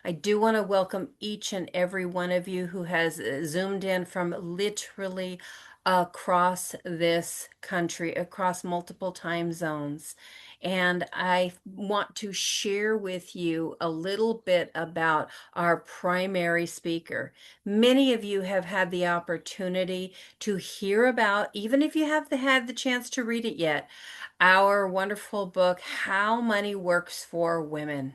I do want to welcome each and every one of you who has zoomed in from literally across this country, across multiple time zones. And I want to share with you a little bit about our primary speaker. Many of you have had the opportunity to hear about, even if you haven't had the chance to read it yet, our wonderful book, How Money Works for Women.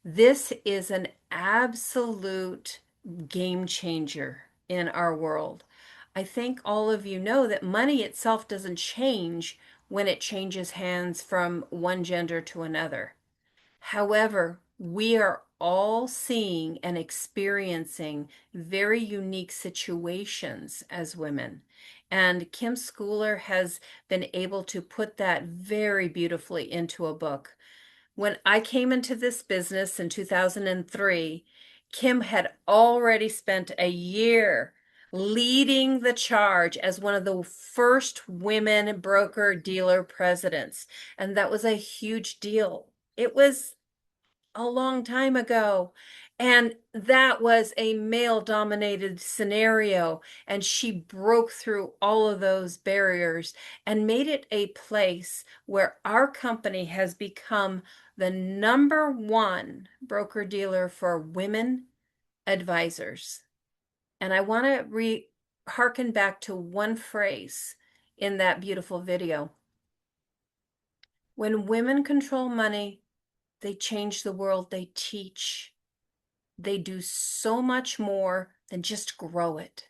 This is an absolute game changer in our world. I think all of you know that money itself doesn't change when it changes hands from one gender to another. However, we are all seeing and experiencing very unique situations as women. And Kim Schooler has been able to put that very beautifully into a book. When I came into this business in 2003, Kim had already spent a year leading the charge as one of the first women broker dealer presidents. And that was a huge deal. It was a long time ago. And that was a male dominated scenario. And she broke through all of those barriers and made it a place where our company has become the number one broker dealer for women advisors. And I want to harken back to one phrase in that beautiful video. When women control money, they change the world, they teach. They do so much more than just grow it.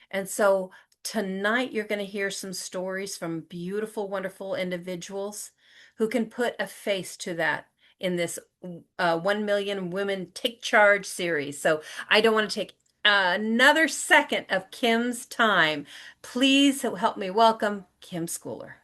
And so tonight you're going to hear some stories from beautiful, wonderful individuals who can put a face to that in this 1 Million Women Take Charge series. So I don't want to take another second of Kim's time. Please help me welcome Kim Schooler.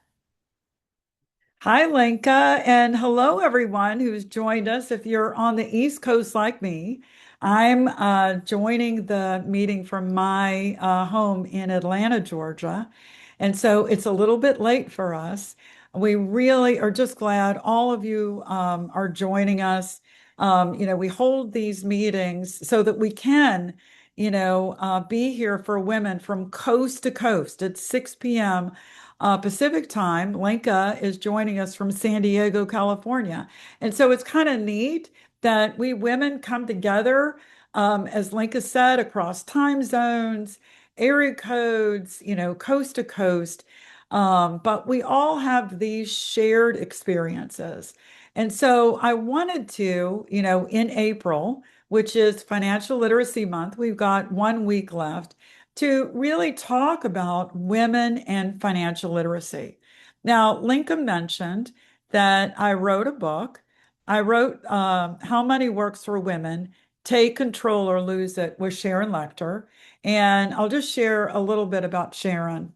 Hi, Lenka, and hello, everyone who's joined us. If you're on the East Coast like me, I'm joining the meeting from my home in Atlanta, Georgia. And so it's a little bit late for us. We really are just glad all of you are joining us. We hold these meetings so that we can, be here for women from coast to coast at 6 p.m. Pacific time. Lenka is joining us from San Diego, California. And so it's kind of neat that we women come together, as Lenka said, across time zones, area codes, coast to coast. But we all have these shared experiences. And so I wanted to, in April, which is Financial Literacy Month, we've got 1 week left to really talk about women and financial literacy. Now, Lincoln mentioned that I wrote a book. I wrote How Money Works for Women, Take Control or Lose It with Sharon Lechter. And I'll just share a little bit about Sharon.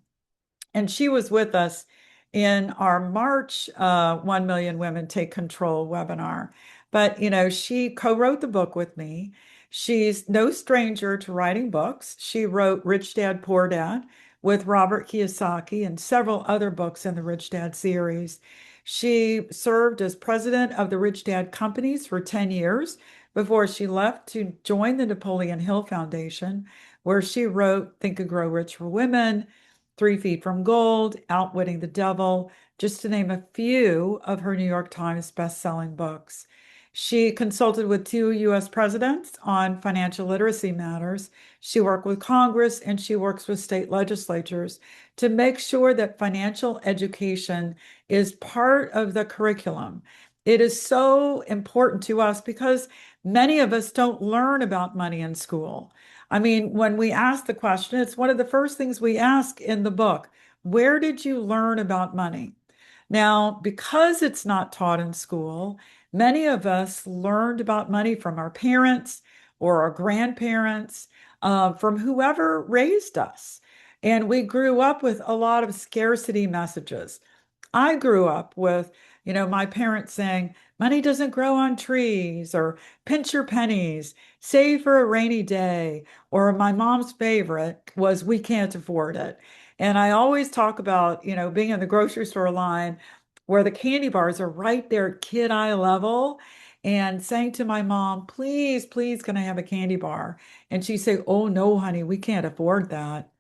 And she was with us in our March 1 Million Women Take Control webinar. But, she co-wrote the book with me. She's no stranger to writing books. She wrote Rich Dad, Poor Dad with Robert Kiyosaki and several other books in the Rich Dad series. She served as president of the Rich Dad companies for 10 years before she left to join the Napoleon Hill Foundation, where she wrote Think and Grow Rich for Women, 3 Feet from Gold, Outwitting the Devil, just to name a few of her New York Times best-selling books. She consulted with 2 U.S. presidents on financial literacy matters. She worked with Congress and she works with state legislatures to make sure that financial education is part of the curriculum. It is so important to us because many of us don't learn about money in school. I mean, when we ask the question, it's one of the first things we ask in the book. Where did you learn about money? Now, because it's not taught in school, many of us learned about money from our parents or our grandparents, from whoever raised us. And we grew up with a lot of scarcity messages. I grew up with, my parents saying, money doesn't grow on trees, or pinch your pennies, save for a rainy day, or my mom's favorite was, we can't afford it. And I always talk about, being in the grocery store line where the candy bars are right there at kid eye level. and saying to my mom, please, please, can I have a candy bar? And she'd say, oh, no, honey, we can't afford that.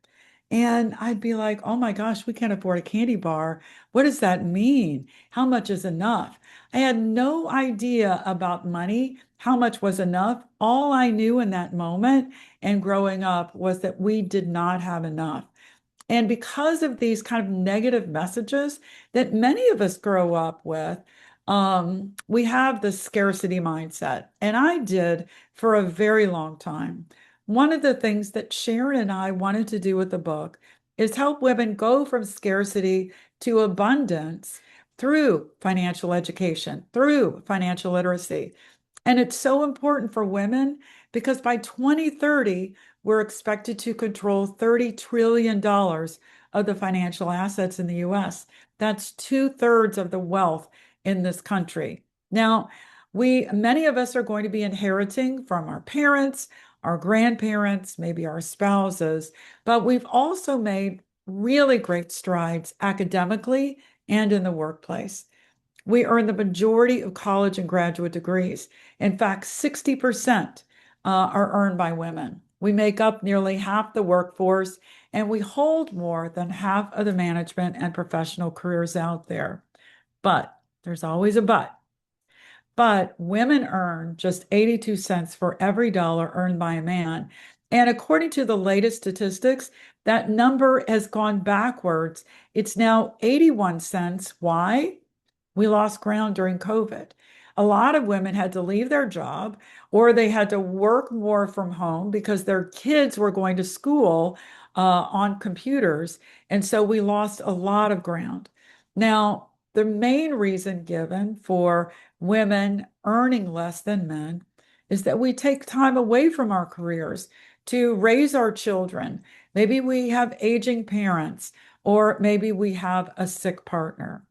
And I'd be like, oh my gosh, we can't afford a candy bar. What does that mean? How much is enough? I had no idea about money, how much was enough. All I knew in that moment and growing up was that we did not have enough. And because of these kind of negative messages that many of us grow up with, we have this scarcity mindset. And I did for a very long time. One of the things that Sharon and I wanted to do with the book is help women go from scarcity to abundance through financial education, through financial literacy. And it's so important for women because by 2030, we're expected to control $30 trillion of the financial assets in the US. That's two-thirds of the wealth in this country. Now, many of us are going to be inheriting from our parents, our grandparents, maybe our spouses, but we've also made really great strides academically and in the workplace. We earn the majority of college and graduate degrees. In fact, 60% are earned by women. We make up nearly half the workforce, and we hold more than half of the management and professional careers out there. But there's always a but. But women earn just 82 cents for every dollar earned by a man. And according to the latest statistics, that number has gone backwards. It's now 81 cents. Why? We lost ground during COVID. A lot of women had to leave their job or they had to work more from home because their kids were going to school on computers. And so we lost a lot of ground. Now, the main reason given for women earning less than men is that we take time away from our careers to raise our children. Maybe we have aging parents, or maybe we have a sick partner.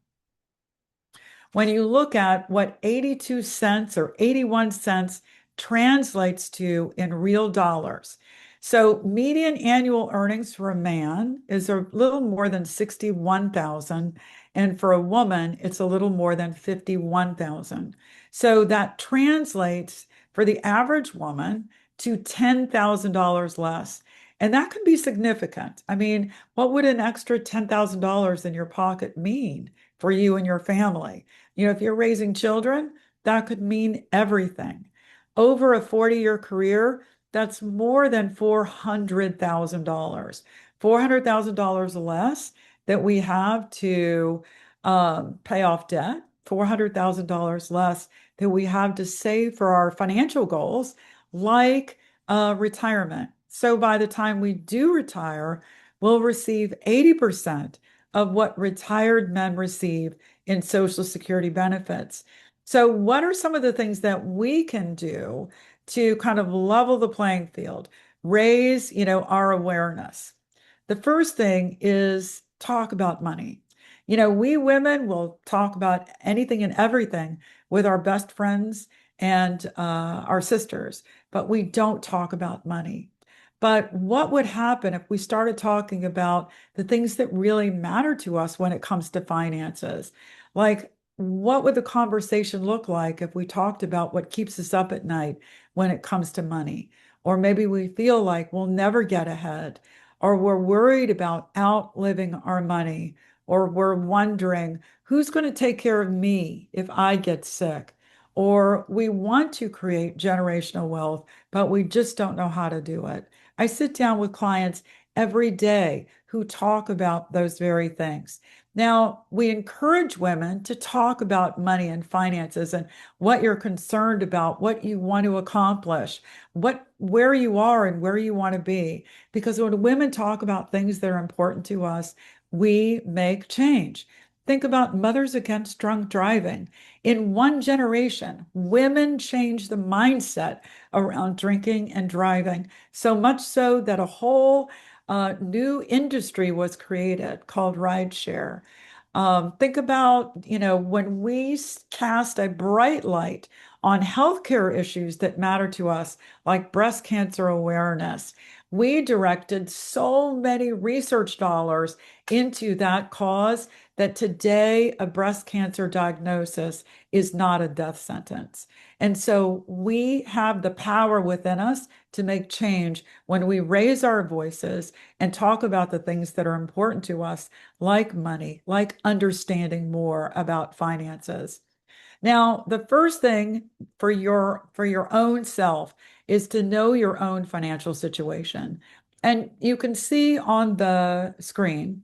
When you look at what 82 cents or 81 cents translates to in real dollars. So median annual earnings for a man is a little more than 61,000, and for a woman, it's a little more than 51,000. So that translates for the average woman to $10,000 less. And that can be significant. I mean, what would an extra $10,000 in your pocket mean for you and your family? If you're raising children, that could mean everything. Over a 40-year career, that's more than $400,000. $400,000 less that we have to pay off debt, $400,000 less that we have to save for our financial goals, like retirement. So by the time we do retire, we'll receive 80% of what retired men receive in Social Security benefits. So, what are some of the things that we can do to kind of level the playing field, raise, our awareness? The first thing is talk about money. We women will talk about anything and everything with our best friends and our sisters, but we don't talk about money. But what would happen if we started talking about the things that really matter to us when it comes to finances? Like, what would the conversation look like if we talked about what keeps us up at night when it comes to money? Or maybe we feel like we'll never get ahead, or we're worried about outliving our money, or we're wondering who's going to take care of me if I get sick, or we want to create generational wealth, but we just don't know how to do it. I sit down with clients every day who talk about those very things. Now, we encourage women to talk about money and finances and what you're concerned about, what you want to accomplish, where you are and where you want to be. Because when women talk about things that are important to us, we make change. Think about Mothers Against Drunk Driving. In one generation, women changed the mindset around drinking and driving, so much so that a whole new industry was created called rideshare. Think about, when we cast a bright light on healthcare issues that matter to us, like breast cancer awareness. We directed so many research dollars into that cause that today a breast cancer diagnosis is not a death sentence. And so we have the power within us to make change when we raise our voices and talk about the things that are important to us, like money, like understanding more about finances. Now, the first thing for your own self is to know your own financial situation. And you can see on the screen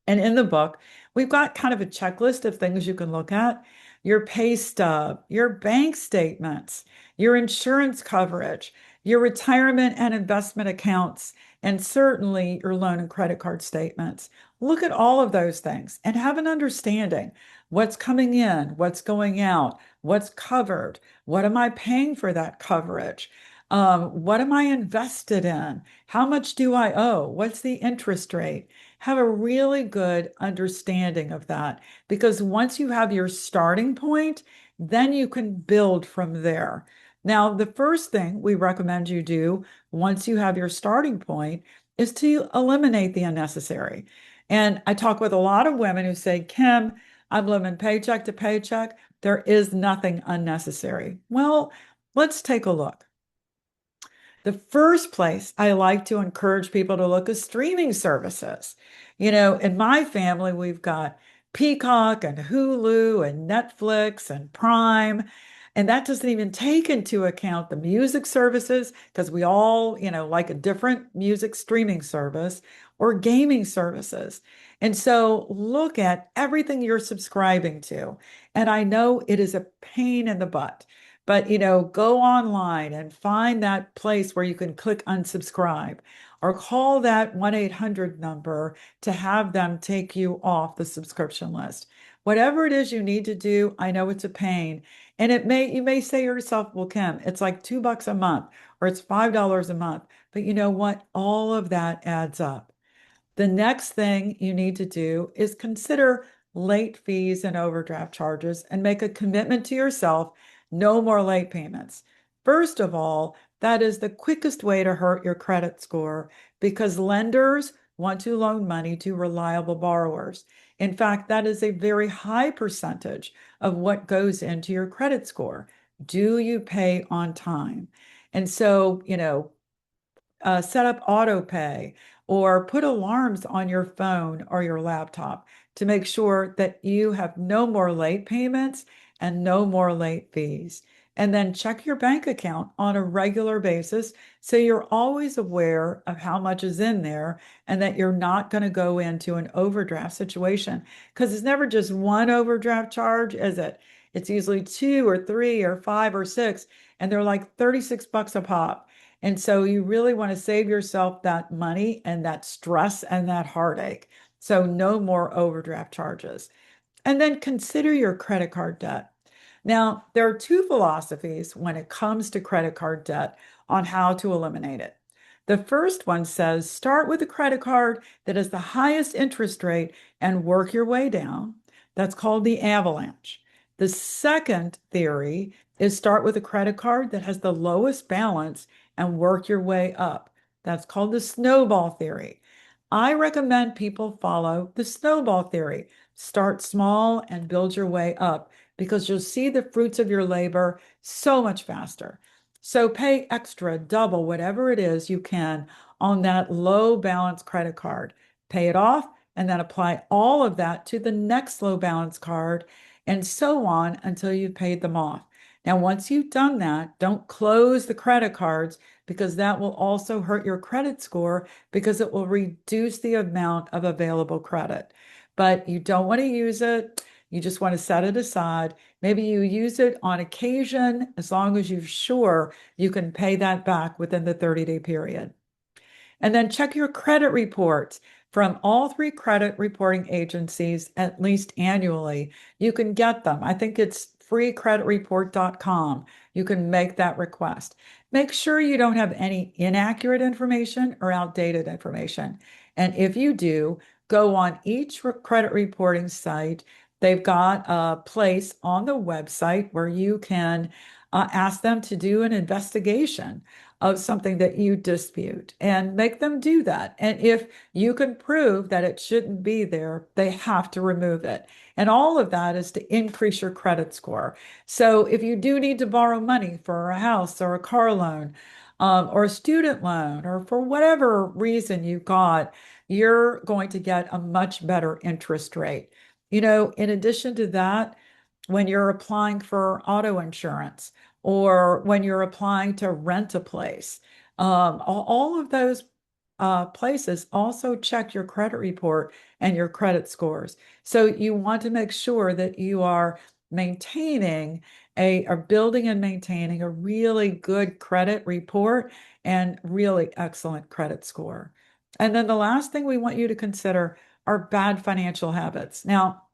and in the book, we've got kind of a checklist of things you can look at: your pay stub, your bank statements, your insurance coverage, your retirement and investment accounts, and certainly your loan and credit card statements. Look at all of those things and have an understanding: what's coming in, what's going out, what's covered, what am I paying for that coverage? What am I invested in? How much do I owe? What's the interest rate? Have a really good understanding of that, because once you have your starting point, then you can build from there. Now, the first thing we recommend you do once you have your starting point is to eliminate the unnecessary. And I talk with a lot of women who say, Kim, I'm living paycheck to paycheck. There is nothing unnecessary. Well, let's take a look. The first place I like to encourage people to look is streaming services. In my family, we've got Peacock and Hulu and Netflix and Prime. And that doesn't even take into account the music services, because we all, like a different music streaming service or gaming services. And so look at everything you're subscribing to. And I know it is a pain in the butt. But, go online and find that place where you can click unsubscribe or call that 1-800 number to have them take you off the subscription list. Whatever it is you need to do, I know it's a pain. And you may say to yourself, well, Kim, it's like $2 a month or it's $5 a month. But you know what? All of that adds up. The next thing you need to do is consider late fees and overdraft charges and make a commitment to yourself: no more late payments. First of all, that is the quickest way to hurt your credit score, because lenders want to loan money to reliable borrowers. In fact, that is a very high percentage of what goes into your credit score. Do you pay on time? And so, set up auto pay or put alarms on your phone or your laptop to make sure that you have no more late payments and no more late fees. And then check your bank account on a regular basis so you're always aware of how much is in there and that you're not going to go into an overdraft situation. Because it's never just one overdraft charge, is it? It's usually two or three or five or six, and they're like $36 a pop. And so you really want to save yourself that money and that stress and that heartache. So no more overdraft charges. And then consider your credit card debt. Now, there are two philosophies when it comes to credit card debt on how to eliminate it. The first one says start with a credit card that has the highest interest rate and work your way down. That's called the avalanche. The second theory is start with a credit card that has the lowest balance and work your way up. That's called the snowball theory. I recommend people follow the snowball theory. Start small and build your way up, because you'll see the fruits of your labor so much faster. So pay extra, double, whatever it is you can on that low balance credit card. Pay it off and then apply all of that to the next low balance card, and so on until you've paid them off. Now, once you've done that, don't close the credit cards, because that will also hurt your credit score, because it will reduce the amount of available credit. But you don't want to use it. You just want to set it aside. Maybe you use it on occasion, as long as you're sure you can pay that back within the 30-day period. And then check your credit reports from all three credit reporting agencies at least annually. You can get them. I think it's freecreditreport.com. You can make that request. Make sure you don't have any inaccurate information or outdated information. And if you do, go on each credit reporting site. They've got a place on the website where you can ask them to do an investigation of something that you dispute and make them do that. And if you can prove that it shouldn't be there, they have to remove it. And all of that is to increase your credit score. So if you do need to borrow money for a house or a car loan, or a student loan, or for whatever reason you got, you're going to get a much better interest rate. In addition to that, when you're applying for auto insurance or when you're applying to rent a place, all of those places also check your credit report and your credit scores. So you want to make sure that you are maintaining are building and maintaining a really good credit report and really excellent credit score. And then the last thing we want you to consider are bad financial habits. Now,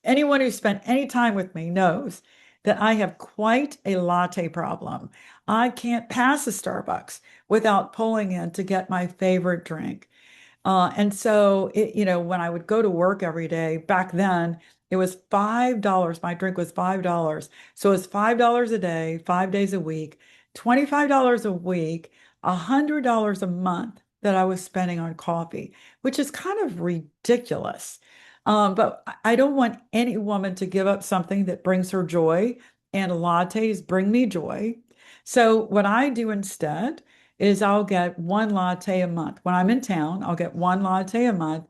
anyone who spent any time with me knows that I have quite a latte problem. I can't pass a Starbucks without pulling in to get my favorite drink. And so when I would go to work every day, back then it was $5. My drink was $5. So it's $5 a day, 5 days a week, $25 a week, $100 a month that I was spending on coffee, which is kind of ridiculous. But I don't want any woman to give up something that brings her joy, and lattes bring me joy. So what I do instead is I'll get one latte a month. When I'm in town, I'll get one latte a month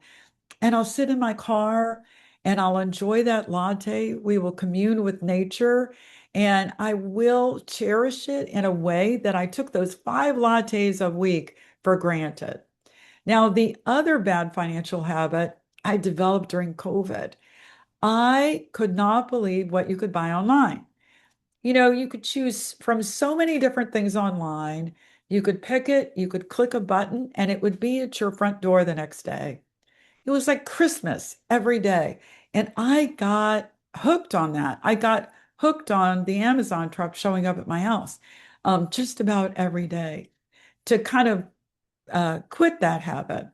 and I'll sit in my car and I'll enjoy that latte. We will commune with nature and I will cherish it in a way that I took those 5 lattes a week for granted. Now, the other bad financial habit I developed during COVID, I could not believe what you could buy online. You could choose from so many different things online. You could pick it, you could click a button, and it would be at your front door the next day. It was like Christmas every day. And I got hooked on that. I got hooked on the Amazon truck showing up at my house just about every day. To kind of quit that habit,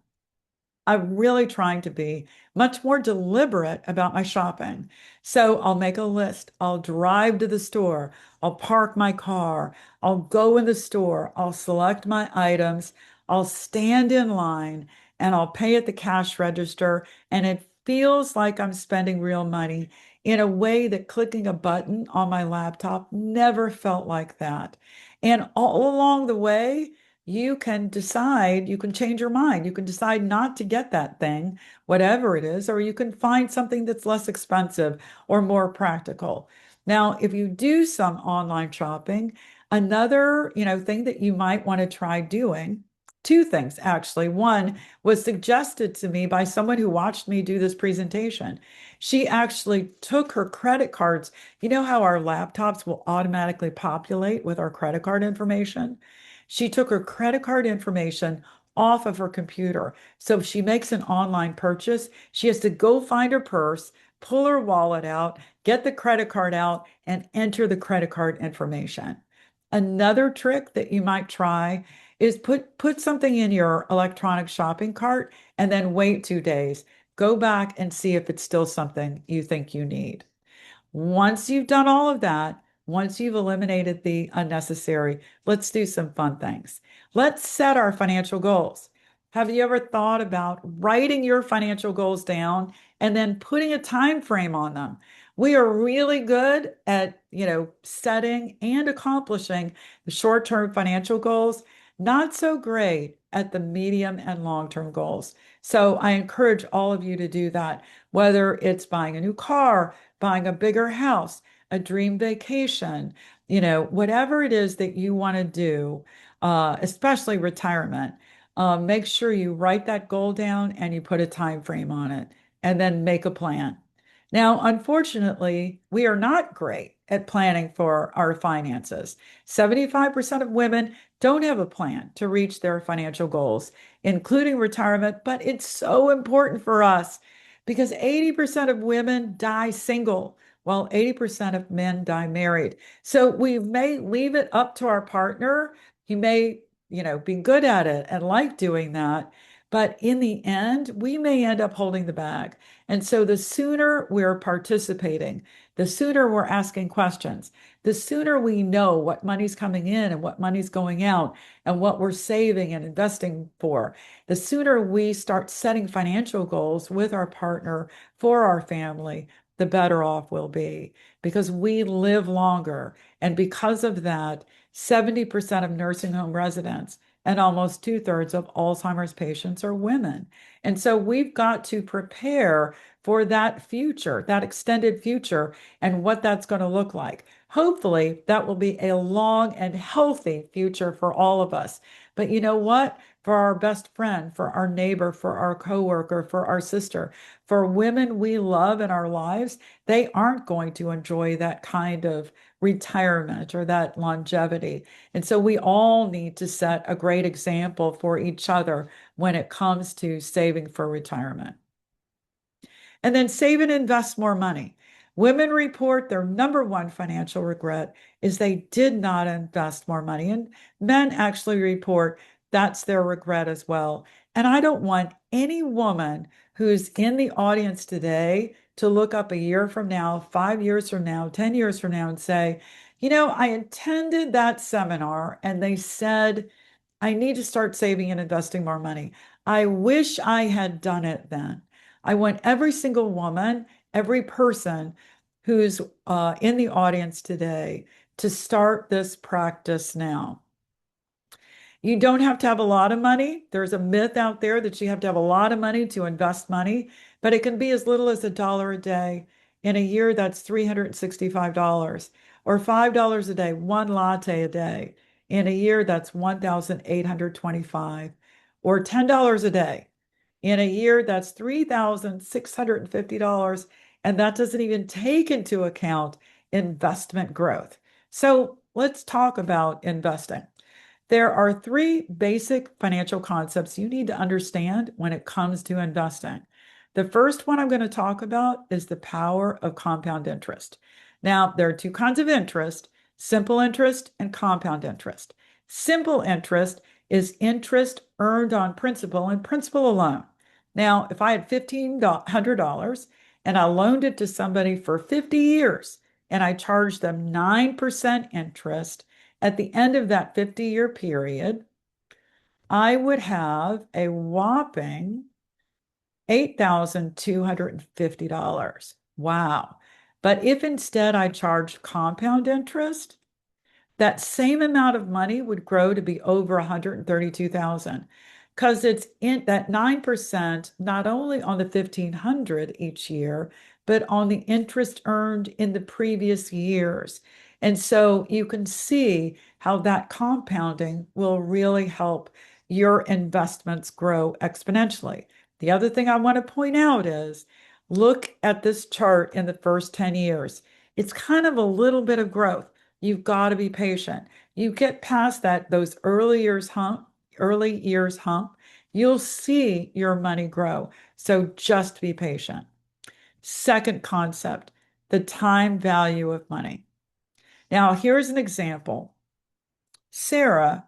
I'm really trying to be much more deliberate about my shopping. So I'll make a list. I'll drive to the store. I'll park my car. I'll go in the store. I'll select my items. I'll stand in line and I'll pay at the cash register. And it feels like I'm spending real money in a way that clicking a button on my laptop never felt like that. And all along the way, you can decide, you can change your mind. You can decide not to get that thing, whatever it is, or you can find something that's less expensive or more practical. Now, if you do some online shopping, another, thing that you might want to try doing, two things actually. One was suggested to me by someone who watched me do this presentation. She actually took her credit cards. You know how our laptops will automatically populate with our credit card information? She took her credit card information off of her computer. So if she makes an online purchase, she has to go find her purse, pull her wallet out, get the credit card out, and enter the credit card information. Another trick that you might try is put something in your electronic shopping cart and then wait 2 days. Go back and see if it's still something you think you need. Once you've done all of that, once you've eliminated the unnecessary, let's do some fun things. Let's set our financial goals. Have you ever thought about writing your financial goals down and then putting a time frame on them? We are really good at, setting and accomplishing the short-term financial goals, not so great at the medium and long-term goals. So I encourage all of you to do that, whether it's buying a new car, buying a bigger house, a dream vacation, whatever it is that you want to do, especially retirement, make sure you write that goal down and you put a time frame on it and then make a plan. Now, unfortunately, we are not great at planning for our finances. 75% of women don't have a plan to reach their financial goals, including retirement, but it's so important for us because 80% of women die single, while 80% of men die married. So we may leave it up to our partner. He may, be good at it and like doing that, But in the end, we may end up holding the bag. And so the sooner we're participating, the sooner we're asking questions, the sooner we know what money's coming in and what money's going out and what we're saving and investing for, the sooner we start setting financial goals with our partner for our family, the better off we'll be because we live longer. And because of that, 70% of nursing home residents and almost two-thirds of Alzheimer's patients are women. And so we've got to prepare for that future, that extended future, and what that's going to look like. Hopefully, that will be a long and healthy future for all of us. But you know what? For our best friend, for our neighbor, for our coworker, for our sister, for women we love in our lives, they aren't going to enjoy that kind of retirement or that longevity. And so we all need to set a great example for each other when it comes to saving for retirement. And then save and invest more money. Women report their number one financial regret is they did not invest more money. And men actually report that's their regret as well. And I don't want any woman who's in the audience today to look up a year from now, 5 years from now, 10 years from now, and say, I attended that seminar and they said, I need to start saving and investing more money. I wish I had done it then. I want every single woman, every person who's in the audience today to start this practice now. You don't have to have a lot of money. There's a myth out there that you have to have a lot of money to invest money, but it can be as little as $1 a day. In a year, that's $365, or $5 a day, one latte a day. In a year, that's 1,825, or $10 a day. In a year, that's $3,650, and that doesn't even take into account investment growth. So let's talk about investing. There are three basic financial concepts you need to understand when it comes to investing. The first one I'm going to talk about is the power of compound interest. Now, there are two kinds of interest, simple interest and compound interest. Simple interest is interest earned on principal and principal alone. Now, if I had $1,500 and I loaned it to somebody for 50 years and I charged them 9% interest, at the end of that 50-year period, I would have a whopping $8,250. Wow. But if instead I charged compound interest, that same amount of money would grow to be over 132,000 because it's in that 9% not only on the 1,500 each year, but on the interest earned in the previous years. And so you can see how that compounding will really help your investments grow exponentially. The other thing I want to point out is look at this chart in the first 10 years. It's kind of a little bit of growth. You've got to be patient. You get past those early years hump, you'll see your money grow. So just be patient. Second concept, the time value of money. Now, here's an example. Sarah,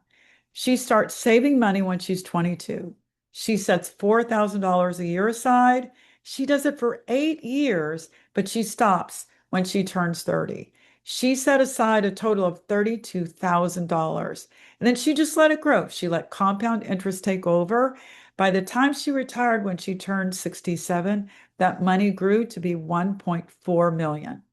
she starts saving money when she's 22. She sets $4,000 a year aside. She does it for 8 years, but she stops when she turns 30. She set aside a total of $32,000 and then she just let it grow. She let compound interest take over. By the time she retired when she turned 67, that money grew to be 1.4 million.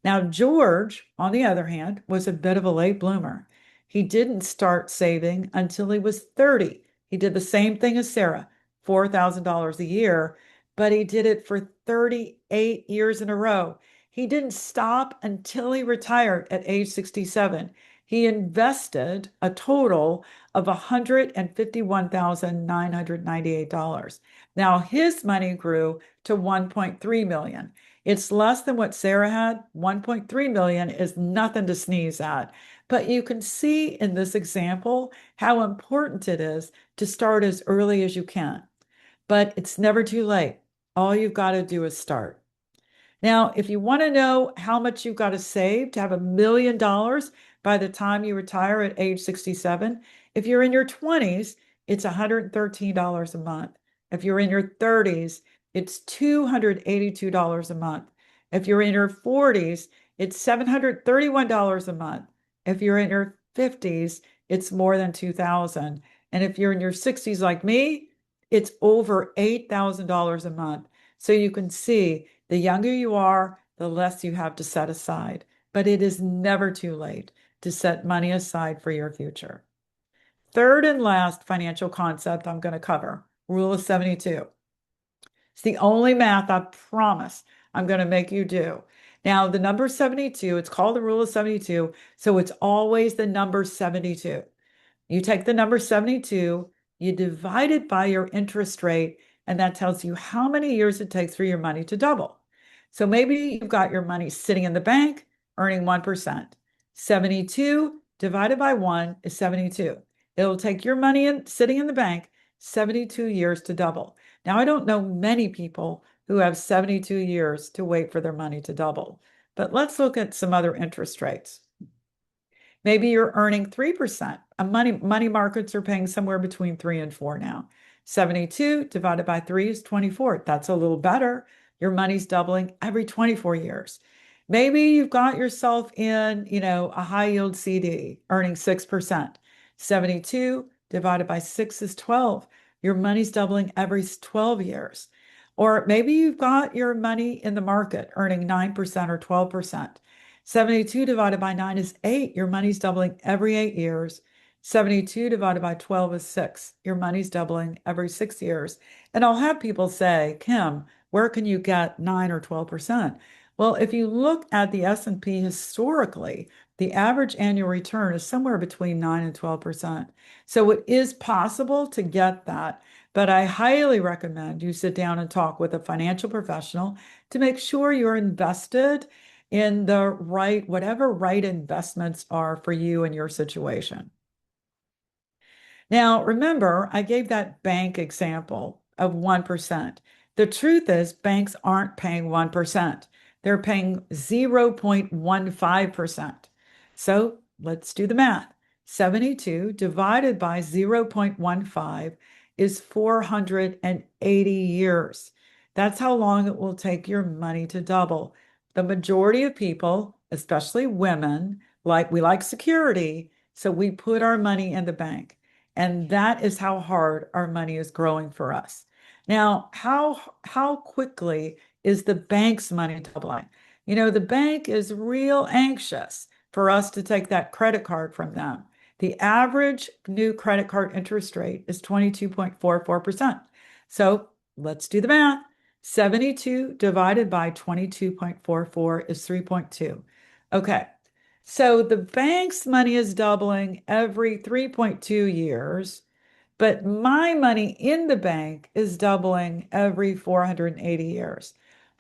Now, George, on the other hand, was a bit of a late bloomer. He didn't start saving until he was 30. He did the same thing as Sarah, $4,000 a year, but he did it for 38 years in a row. He didn't stop until he retired at age 67. He invested a total of $151,998. Now his money grew to 1.3 million. It's less than what Sarah had. 1.3 million is nothing to sneeze at. But you can see in this example how important it is to start as early as you can. But it's never too late. All you've got to do is start. Now, if you want to know how much you've got to save to have $1 million by the time you retire at age 67, if you're in your 20s, it's $113 a month. If you're in your 30s, it's $282 a month. If you're in your 40s, it's $731 a month. If you're in your 50s, it's more than 2000. And if you're in your 60s like me, it's over $8,000 a month. So you can see the younger you are, the less you have to set aside. But it is never too late to set money aside for your future. Third and last financial concept I'm going to cover, rule of 72. It's the only math I promise I'm going to make you do. Now, the number 72, it's called the rule of 72, so it's always the number 72. You take the number 72, you divide it by your interest rate, and that tells you how many years it takes for your money to double. So maybe you've got your money sitting in the bank earning 1%. 72 divided by 1 is 72. It'll take your money sitting in the bank 72 years to double. Now, I don't know many people who have 72 years to wait for their money to double, but let's look at some other interest rates. Maybe you're earning 3%. Money markets are paying somewhere between 3 and 4 now. 72 divided by 3 is 24. That's a little better. Your money's doubling every 24 years. Maybe you've got yourself in, a high yield CD earning 6%. 72 divided by 6 is 12. Your money's doubling every 12 years. Or maybe you've got your money in the market earning 9% or 12%. 72 divided by 9 is 8. Your money's doubling every 8 years. 72 divided by 12 is 6. Your money's doubling every 6 years. And I'll have people say, Kim, where can you get 9 or 12%? Well, if you look at the S&P historically, the average annual return is somewhere between 9 and 12%. So it is possible to get that, but I highly recommend you sit down and talk with a financial professional to make sure you're invested in the whatever right investments are for you and your situation. Now, remember, I gave that bank example of 1%. The truth is, banks aren't paying 1%. They're paying 0.15%. So let's do the math. 72 divided by 0.15 is 480 years. That's how long it will take your money to double. The majority of people, especially women, we like security, so we put our money in the bank. And that is how hard our money is growing for us. Now, how quickly is the bank's money doubling? The bank is real anxious for us to take that credit card from them. The average new credit card interest rate is 22.44%. So let's do the math. 72 divided by 22.44 is 3.2. Okay, so the bank's money is doubling every 3.2 years, but my money in the bank is doubling every 480 years.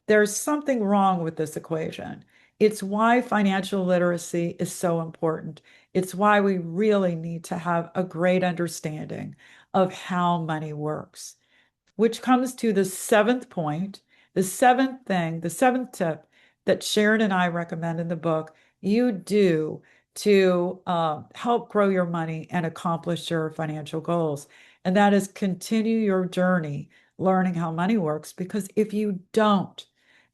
There's something wrong with this equation. It's why financial literacy is so important. It's why we really need to have a great understanding of how money works, which comes to the seventh point, the seventh thing, the seventh tip that Sharon and I recommend in the book you do to help grow your money and accomplish your financial goals. And that is continue your journey learning how money works, because if you don't,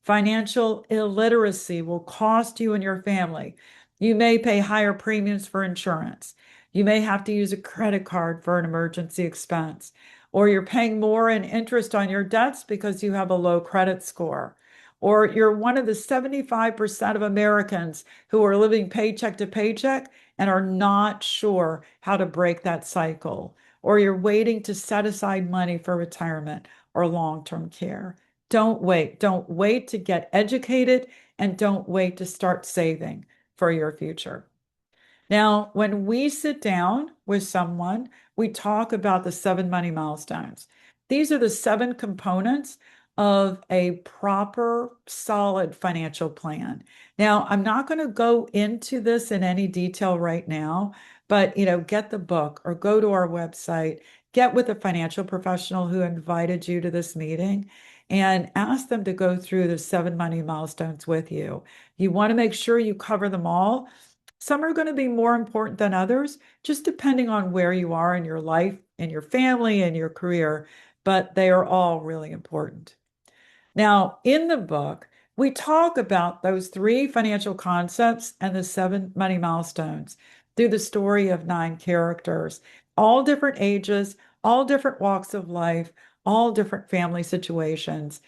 financial illiteracy will cost you and your family. You may pay higher premiums for insurance. You may have to use a credit card for an emergency expense, or you're paying more in interest on your debts because you have a low credit score, or you're one of the 75% of Americans who are living paycheck to paycheck and are not sure how to break that cycle, or you're waiting to set aside money for retirement or long-term care. Don't wait. Don't wait to get educated, and don't wait to start saving for your future. Now, when we sit down with someone, we talk about the 7 money milestones. These are the 7 components of a proper, solid financial plan. Now, I'm not going to go into this in any detail right now, but get the book or go to our website, get with a financial professional who invited you to this meeting, and ask them to go through the 7 money milestones with you. You want to make sure you cover them all, Some are going to be more important than others, just depending on where you are in your life, in your family, and your career, but they are all really important. Now, in the book, we talk about those three financial concepts and the seven money milestones through the story of nine characters, all different ages, all different walks of life, all different family situations.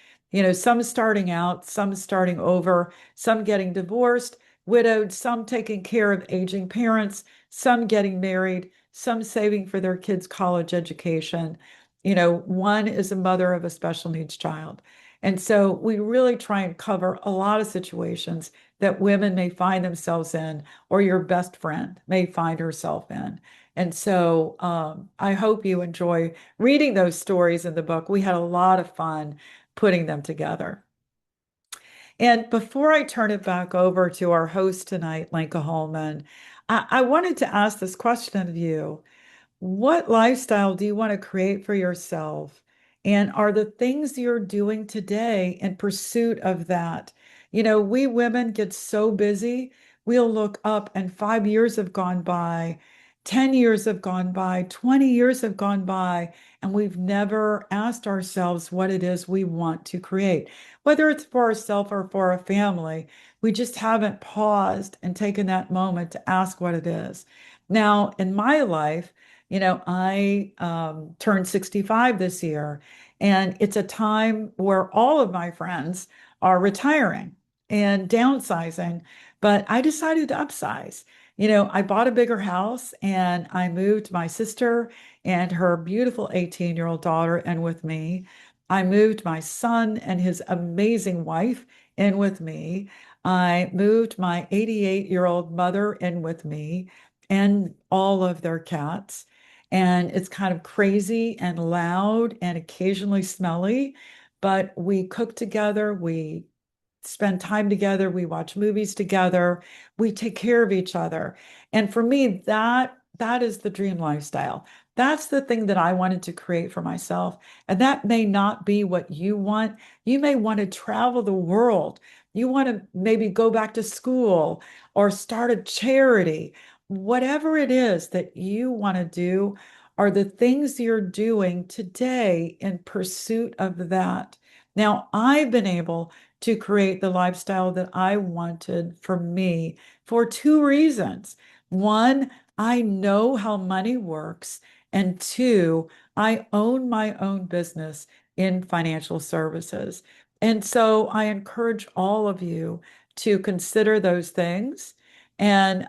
Some starting out, some starting over, some getting divorced, widowed, some taking care of aging parents, some getting married, some saving for their kids' college education. One is a mother of a special needs child. And so we really try and cover a lot of situations that women may find themselves in, or your best friend may find herself in. And so I hope you enjoy reading those stories in the book. We had a lot of fun putting them together. And before I turn it back over to our host tonight, Lenka Holman, I wanted to ask this question of you. What lifestyle do you want to create for yourself? And are the things you're doing today in pursuit of that? We women get so busy, we'll look up and 5 years have gone by, 10 years have gone by, 20 years have gone by, and we've never asked ourselves what it is we want to create. Whether it's for ourselves or for a family, we just haven't paused and taken that moment to ask what it is. Now, in my life, I turned 65 this year, and it's a time where all of my friends are retiring and downsizing, but I decided to upsize. I bought a bigger house and I moved my sister and her beautiful 18-year-old daughter in with me. I moved my son and his amazing wife in with me. I moved my 88-year-old mother in with me and all of their cats. And it's kind of crazy and loud and occasionally smelly, but we cook together, we spend time together, we watch movies together, we take care of each other. And for me, that is the dream lifestyle. That's the thing that I wanted to create for myself. And that may not be what you want. You may want to travel the world. You want to maybe go back to school or start a charity. Whatever it is that you want to do are the things you're doing today in pursuit of that. Now, I've been able to create the lifestyle that I wanted for me for two reasons. One, I know how money works. And two, I own my own business in financial services. And so I encourage all of you to consider those things. And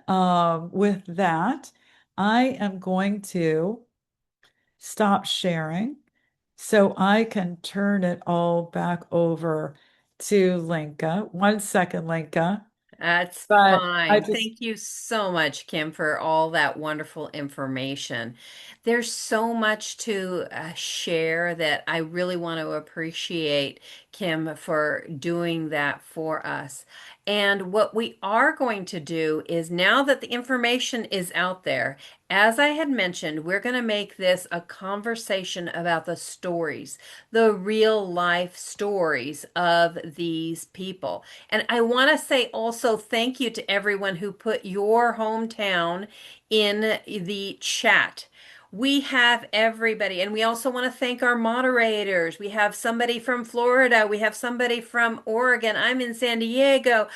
with that, I am going to stop sharing so I can turn it all back over to Linka. 1 second, Linka. That's But I fine. just, Thank you so much, Kim, for all that wonderful information. There's so much to share that I really want to appreciate Kim for doing that for us. And what we are going to do is now that the information is out there, as I had mentioned, we're going to make this a conversation about the stories, the real life stories of these people. And I want to say also thank you to everyone who put your hometown in the chat. We have everybody, and we also want to thank our moderators. We have somebody from Florida, we have somebody from Oregon. I'm in San Diego.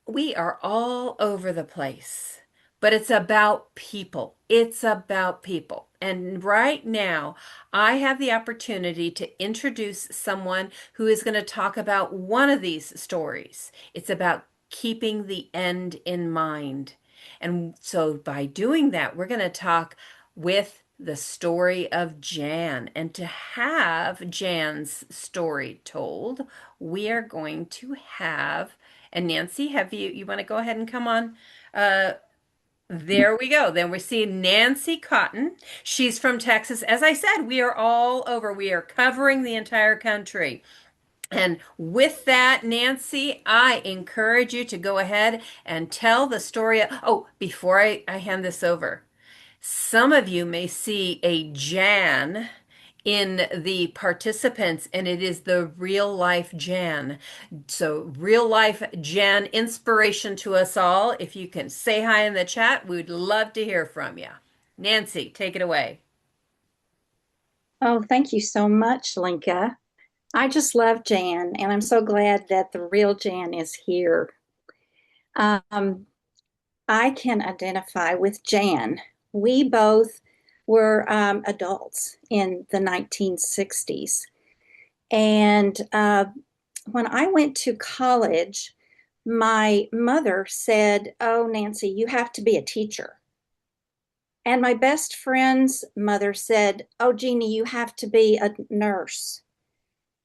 We are all over the place, but it's about people. It's about people. And right now, I have the opportunity to introduce someone who is going to talk about one of these stories. It's about keeping the end in mind. And so by doing that, we're going to talk with the story of Jan. And to have Jan's story told, we are going to have, and Nancy, have you want to go ahead and come on? Uh, there we go. Then we see Nancy Cotton. She's from Texas. As I said, we are all over. We are covering the entire country. And with that, Nancy, I encourage you to go ahead and tell the story. Oh, before I hand this over, some of you may see a Jan in the participants, and it is the real life Jan. So, real life Jan, inspiration to us all. If you can say hi in the chat, we'd love to hear from you. Nancy, take it away. Oh, thank you so much, Linka. I just love Jan, and I'm so glad that the real Jan is here. Um, I can identify with Jan. We both were adults in the 1960s. And when I went to college, my mother said, "Oh, Nancy, you have to be a teacher." And my best friend's mother said, "Oh, Jeannie, you have to be a nurse."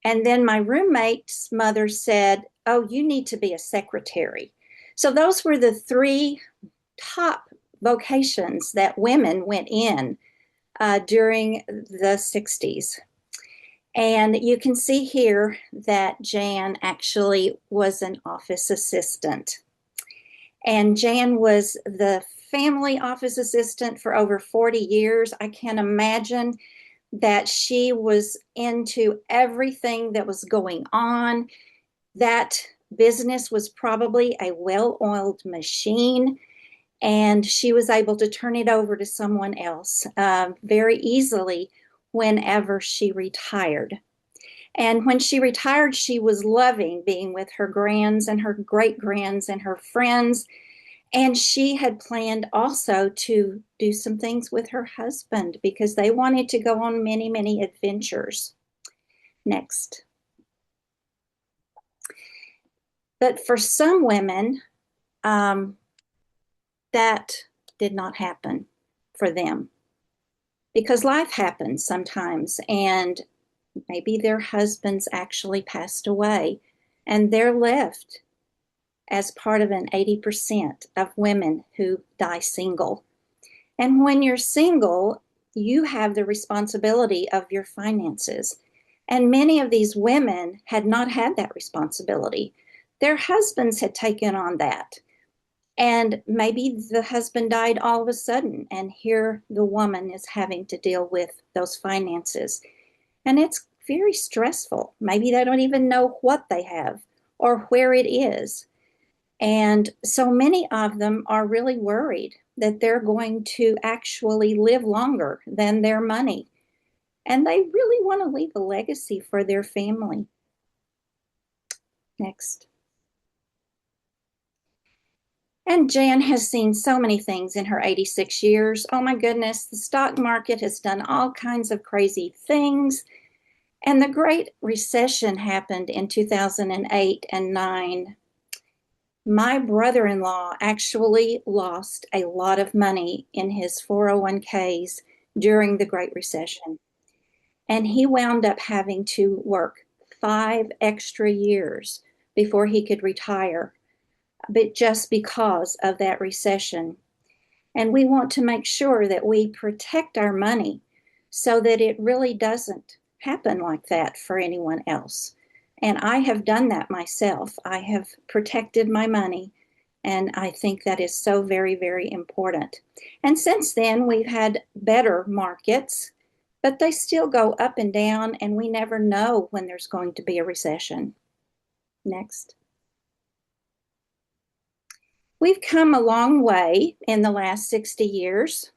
And then my roommate's mother said, "Oh, you need to be a secretary." So those were the three top vocations that women went in during the 60s. And you can see here that Jan actually was an office assistant. And Jan was the family office assistant for over 40 years. I can imagine that she was into everything that was going on. That business was probably a well-oiled machine, and she was able to turn it over to someone else very easily whenever she retired. And when she retired, she was loving being with her grands and her great grands and her friends. And she had planned also to do some things with her husband because they wanted to go on many, many adventures. Next. But for some women, that did not happen for them because life happens sometimes, and maybe their husbands actually passed away and they're left as part of an 80% of women who die single. And when you're single, you have the responsibility of your finances. And many of these women had not had that responsibility. Their husbands had taken on that. And maybe the husband died all of a sudden, and here the woman is having to deal with those finances. And it's very stressful. Maybe they don't even know what they have or where it is. And so many of them are really worried that they're going to actually live longer than their money. And they really want to leave a legacy for their family. Next. And Jan has seen so many things in her 86 years. Oh my goodness, the stock market has done all kinds of crazy things. And the Great Recession happened in 2008 and 9. My brother-in-law actually lost a lot of money in his 401ks during the Great Recession. And he wound up having to work 5 extra years before he could retire, but just because of that recession. And we want to make sure that we protect our money so that it really doesn't happen like that for anyone else. And I have done that myself. I have protected my money, and I think that is so very, very important. And since then, we've had better markets, but they still go up and down, and we never know when there's going to be a recession. Next. We've come a long way in the last 60 years.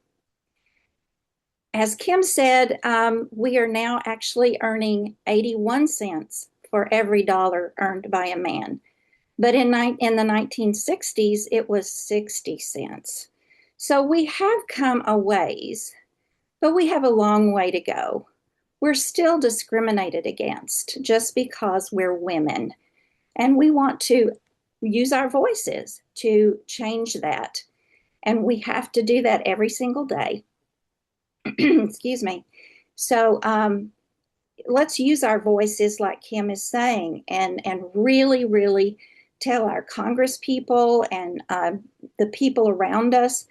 As Kim said, we are now actually earning 81 cents for every dollar earned by a man. But in the 1960s, it was 60 cents. So we have come a ways, but we have a long way to go. We're still discriminated against just because we're women. And we want to use our voices to change that. And we have to do that every single day. Excuse me. So let's use our voices like Kim is saying and really, really tell our Congress people and the people around us.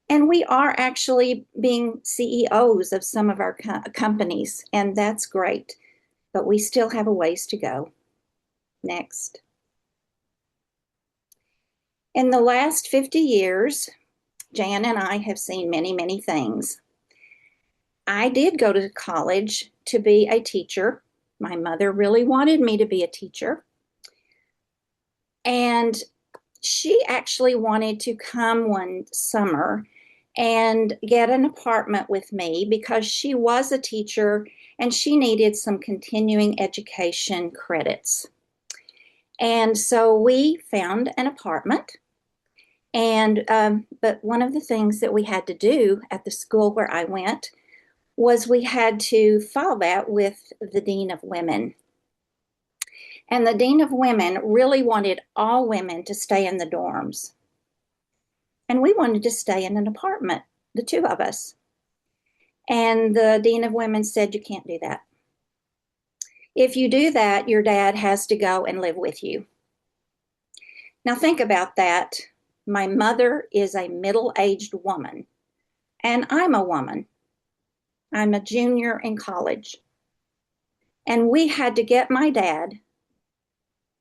And we are actually being CEOs of some of our companies, and that's great. But we still have a ways to go. Next. In the last 50 years, Jan and I have seen many, many things. I did go to college to be a teacher. My mother really wanted me to be a teacher. And she actually wanted to come one summer and get an apartment with me because she was a teacher and she needed some continuing education credits. And so we found an apartment. But one of the things that we had to do at the school where I went was we had to file that with the Dean of Women. And the Dean of Women really wanted all women to stay in the dorms. And we wanted to stay in an apartment, the two of us. And the Dean of Women said, you can't do that. If you do that, your dad has to go and live with you. Now, think about that. My mother is a middle aged woman, and I'm a woman. I'm a junior in college. And we had to get my dad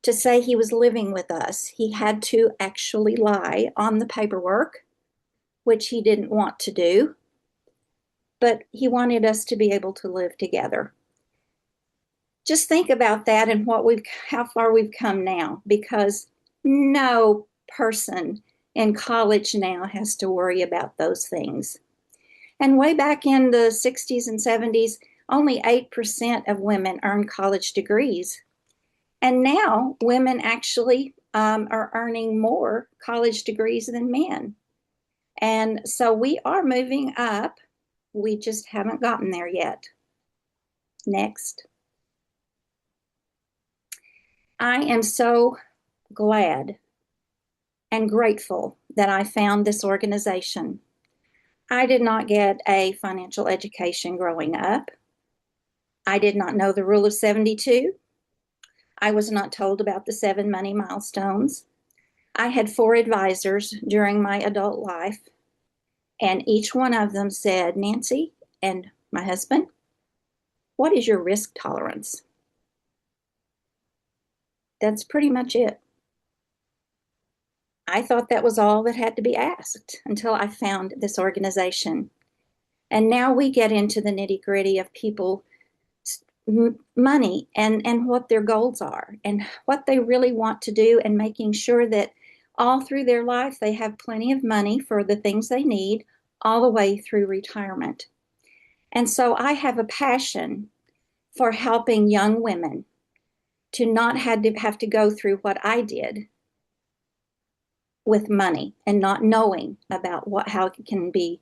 to say he was living with us. He had to actually lie on the paperwork, which he didn't want to do, but he wanted us to be able to live together. Just think about that and how far we've come now, because no person in college now has to worry about those things. And way back in the 60s and 70s, only 8% of women earned college degrees. And now women actually are earning more college degrees than men. And so we are moving up. We just haven't gotten there yet. Next. I am so glad and grateful that I found this organization. I did not get a financial education growing up. I did not know the rule of 72. I was not told about the 7 money milestones. I had 4 advisors during my adult life, and each one of them said, Nancy and my husband, what is your risk tolerance? That's pretty much it. I thought that was all that had to be asked until I found this organization. And now we get into the nitty gritty of people money and what their goals are and what they really want to do, and making sure that all through their life they have plenty of money for the things they need all the way through retirement. And so I have a passion for helping young women to not have to go through what I did with money and not knowing about how it can be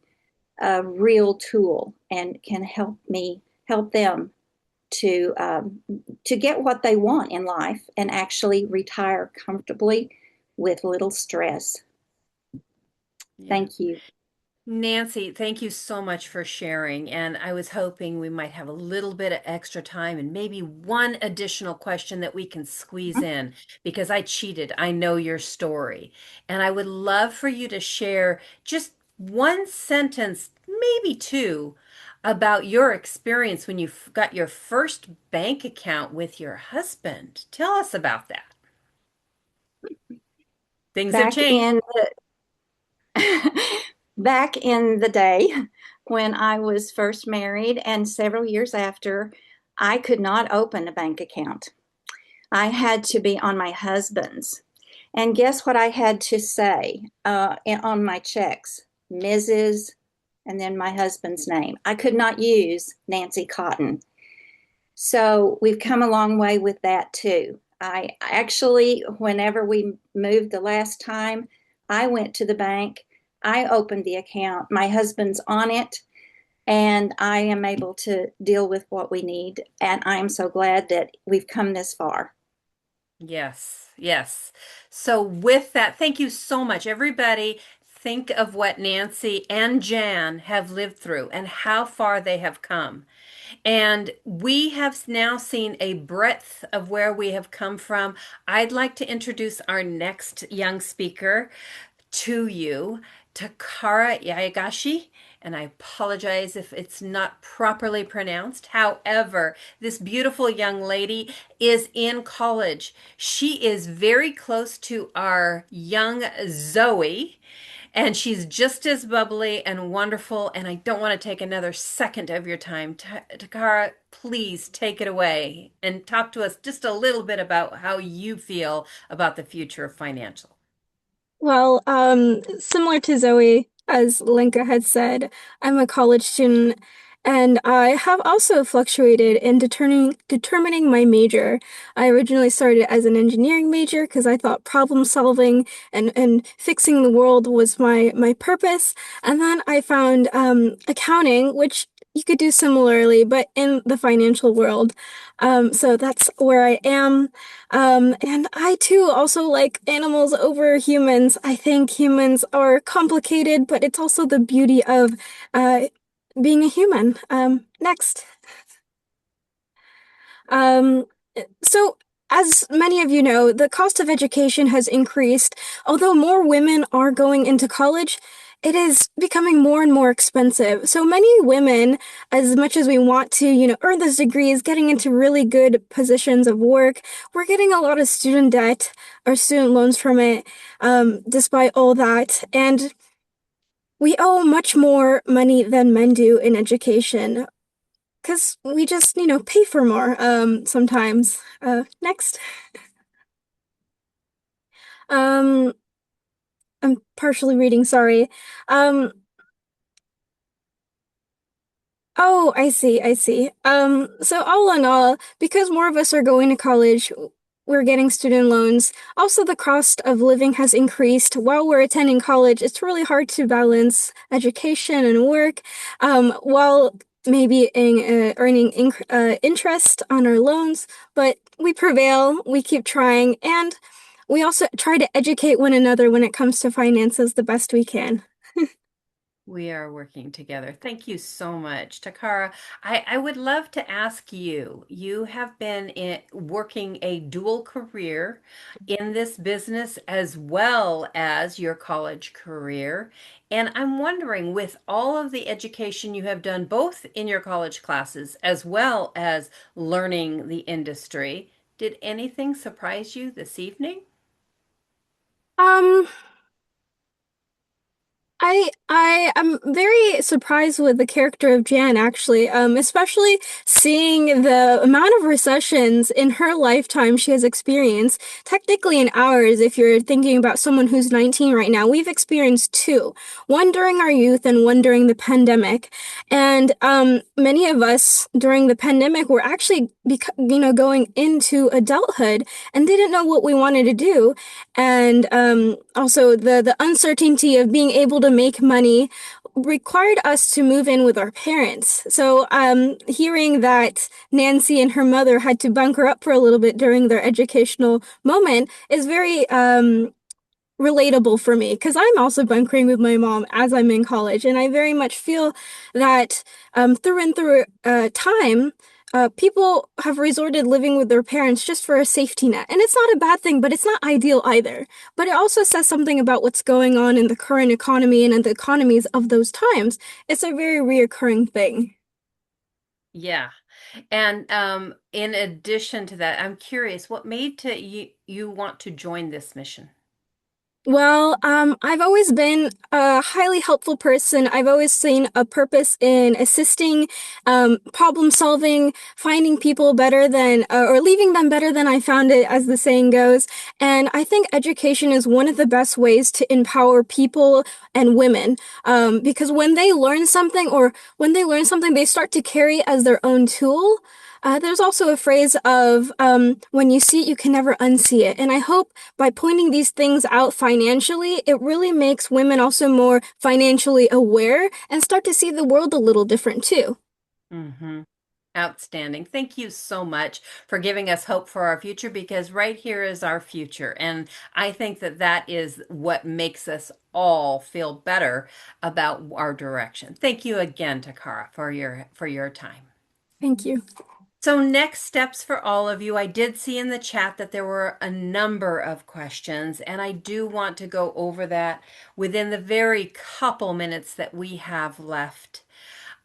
a real tool and can help them to get what they want in life and actually retire comfortably with little stress. Yeah. Thank you. Nancy, thank you so much for sharing. And I was hoping we might have a little bit of extra time and maybe one additional question that we can squeeze in because I cheated. I know your story. And I would love for you to share just one sentence, maybe two, about your experience when you got your first bank account with your husband. Tell us about that. Things have Back changed. in back in the day when I was first married and several years after, I could not open a bank account. I had to be on my husband's. And guess what I had to say on my checks? Mrs. and then my husband's name. I could not use Nancy Cotton. So we've come a long way with that too. I actually, whenever we moved the last time, I went to the bank, I opened the account, my husband's on it, and I am able to deal with what we need. And I am so glad that we've come this far. Yes, yes. So, with that, thank you so much, everybody. Think of what Nancy and Jan have lived through and how far they have come. And we have now seen a breadth of where we have come from. I'd like to introduce our next young speaker to you, Takara Yayagashi, and I apologize if it's not properly pronounced. However, this beautiful young lady is in college. She is very close to our young Zoey, And she's just as bubbly and wonderful. And I don't want to take another second of your time. Takara, please take it away and talk to us just a little bit about how you feel about the future of financial. Well, similar to Zoe, as Lenka had said, I'm a college student and I have also fluctuated in determining my major. I originally started as an engineering major because I thought problem solving and fixing the world was my purpose. And then I found accounting, which you could do similarly, but in the financial world. So that's where I am. And I too also like animals over humans. I think humans are complicated, but it's also the beauty of uh, being a human. Next. Um, so, as many of you know, the cost of education has increased. Although more women are going into college, it is becoming more and more expensive. So many women, as much as we want to, earn those degrees, getting into really good positions of work, we're getting a lot of student debt or student loans from it, despite all that. And we owe much more money than men do in education. Because we just, pay for more, sometimes. Next. Um, I'm partially reading, sorry. Um, oh, I see, I see. So all in all, because more of us are going to college, we're getting student loans. Also, the cost of living has increased while we're attending college. It's really hard to balance education and work, while maybe earning interest on our loans. But we prevail, we keep trying, and we also try to educate one another when it comes to finances the best we can. We are working together. Thank you so much. Takara, I would love to ask you, you have been working a dual career in this business as well as your college career. And I'm wondering, with all of the education you have done, both in your college classes as well as learning the industry, did anything surprise you this evening? Um, I am very surprised with the character of Jan, actually, especially seeing the amount of recessions in her lifetime she has experienced. Technically, in ours, if you're thinking about someone who's 19 right now, we've experienced two, one during our youth and one during the pandemic. And many of us during the pandemic were actually, going into adulthood and didn't know what we wanted to do. And also the uncertainty of being able to make money required us to move in with our parents. So hearing that Nancy and her mother had to bunker up for a little bit during their educational moment is very relatable for me because I'm also bunkering with my mom as I'm in college, and I very much feel that through and through time, people have resorted living with their parents just for a safety net, and it's not a bad thing, but it's not ideal either. But it also says something about what's going on in the current economy and in the economies of those times. It's a very reoccurring thing. Yeah. And in addition to that, I'm curious, what made you want to join this mission? Well, I've always been a highly helpful person. I've always seen a purpose in assisting, problem solving, finding people better than, or leaving them better than I found it, as the saying goes. And I think education is one of the best ways to empower people and women, because when they learn something, they start to carry it as their own tool. There's also a phrase of when you see it, you can never unsee it. And I hope by pointing these things out financially, it really makes women also more financially aware and start to see the world a little different too. Hmm. Outstanding. Thank you so much for giving us hope for our future because right here is our future. And I think that that is what makes us all feel better about our direction. Thank you again, Takara, for your time. Thank you. So, next steps for all of you. I did see in the chat that there were a number of questions, and I do want to go over that within the very couple minutes that we have left.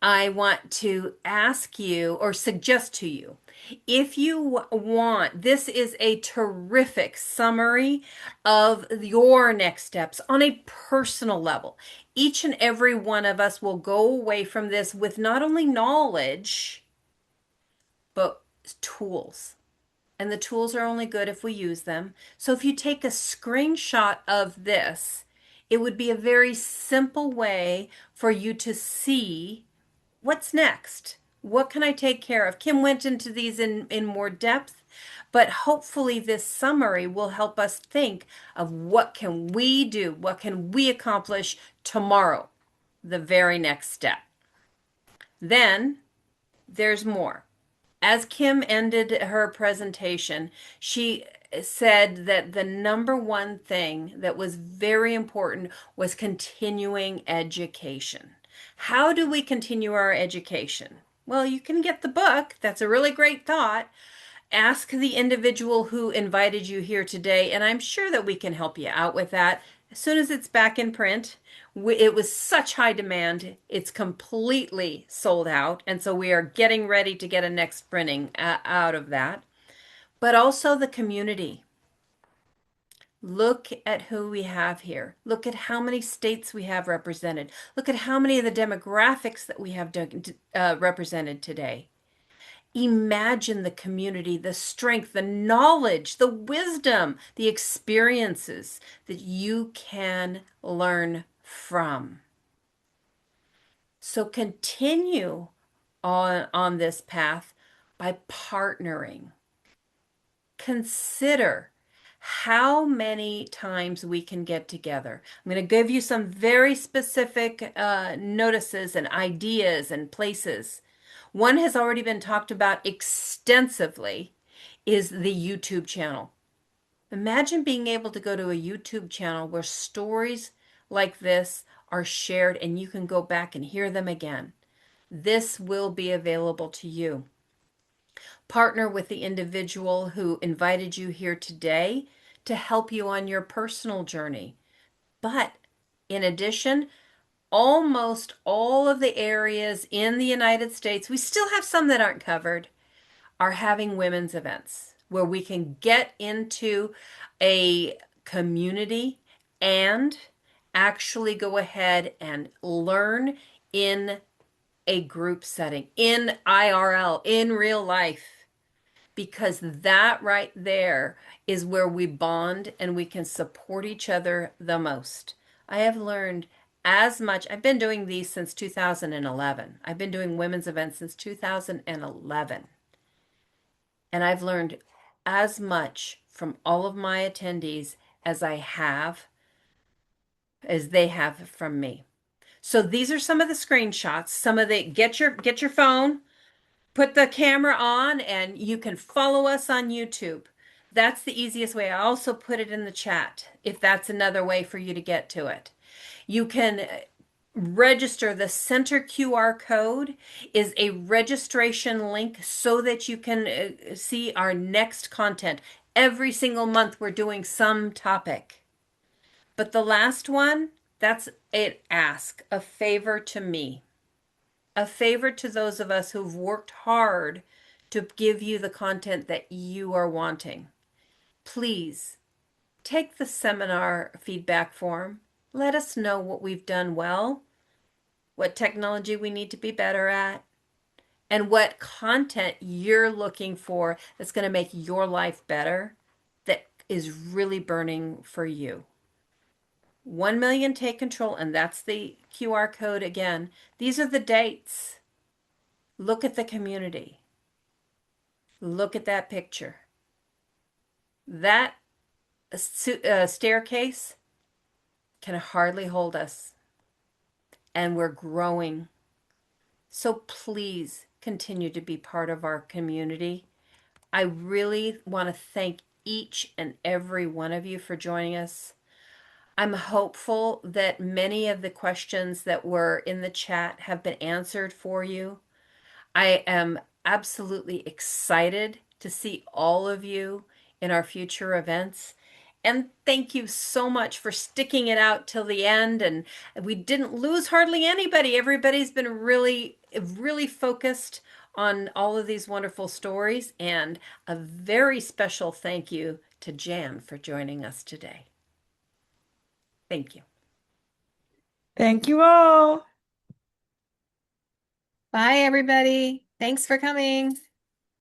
I want to ask you or suggest to you, if you want, this is a terrific summary of your next steps on a personal level. Each and every one of us will go away from this with not only knowledge, but tools. And the tools are only good if we use them. So if you take a screenshot of this, it would be a very simple way for you to see what's next. What can I take care of? Kim went into these in more depth, but hopefully this summary will help us think of what can we do? What can we accomplish tomorrow? The very next step. Then there's more. As Kim ended her presentation, she said that the number one thing that was very important was continuing education. How do we continue our education? Well, you can get the book. That's a really great thought. Ask the individual who invited you here today, and I'm sure that we can help you out with that. As soon as it's back in print, it was such high demand, it's completely sold out. And so we are getting ready to get a next printing out of that. But also the community. Look at who we have here. Look at how many states we have represented. Look at how many of the demographics that we have represented today. Imagine the community, the strength, the knowledge, the wisdom, the experiences that you can learn from. So continue on this path by partnering. Consider how many times we can get together. I'm going to give you some very specific notices and ideas and places. One has already been talked about extensively is the YouTube channel. Imagine being able to go to a YouTube channel where stories like this are shared and you can go back and hear them again. This will be available to you. Partner with the individual who invited you here today to help you on your personal journey. But in addition, almost all of the areas in the United States, we still have some that aren't covered, are having women's events where we can get into a community and actually go ahead and learn in a group setting, in IRL, in real life, because that right there is where we bond and we can support each other the most. I have learned as much. I've been doing these since 2011. I've been doing women's events since 2011. And I've learned as much from all of my attendees as they have from me. So these are some of the screenshots, some of the get your phone, put the camera on, and you can follow us on YouTube. That's the easiest way. I also put it in the chat if that's another way for you to get to it. You can register. The center QR code is a registration link so that you can see our next content. Every single month, we're doing some topic. But the last one, that's an ask, a favor to me, a favor to those of us who've worked hard to give you the content that you are wanting. Please take the seminar feedback form. Let us know what we've done well, what technology we need to be better at, and what content you're looking for that's going to make your life better, that is really burning for you. 1 million take control, and that's the QR code again. These are the dates. Look at the community. Look at that picture. That staircase can hardly hold us, and we're growing. So please continue to be part of our community. I really want to thank each and every one of you for joining us. I'm hopeful that many of the questions that were in the chat have been answered for you. I am absolutely excited to see all of you in our future events. And thank you so much for sticking it out till the end. And we didn't lose hardly anybody. Everybody's been really, really focused on all of these wonderful stories. And a very special thank you to Jan for joining us today. Thank you. Thank you all. Bye, everybody. Thanks for coming.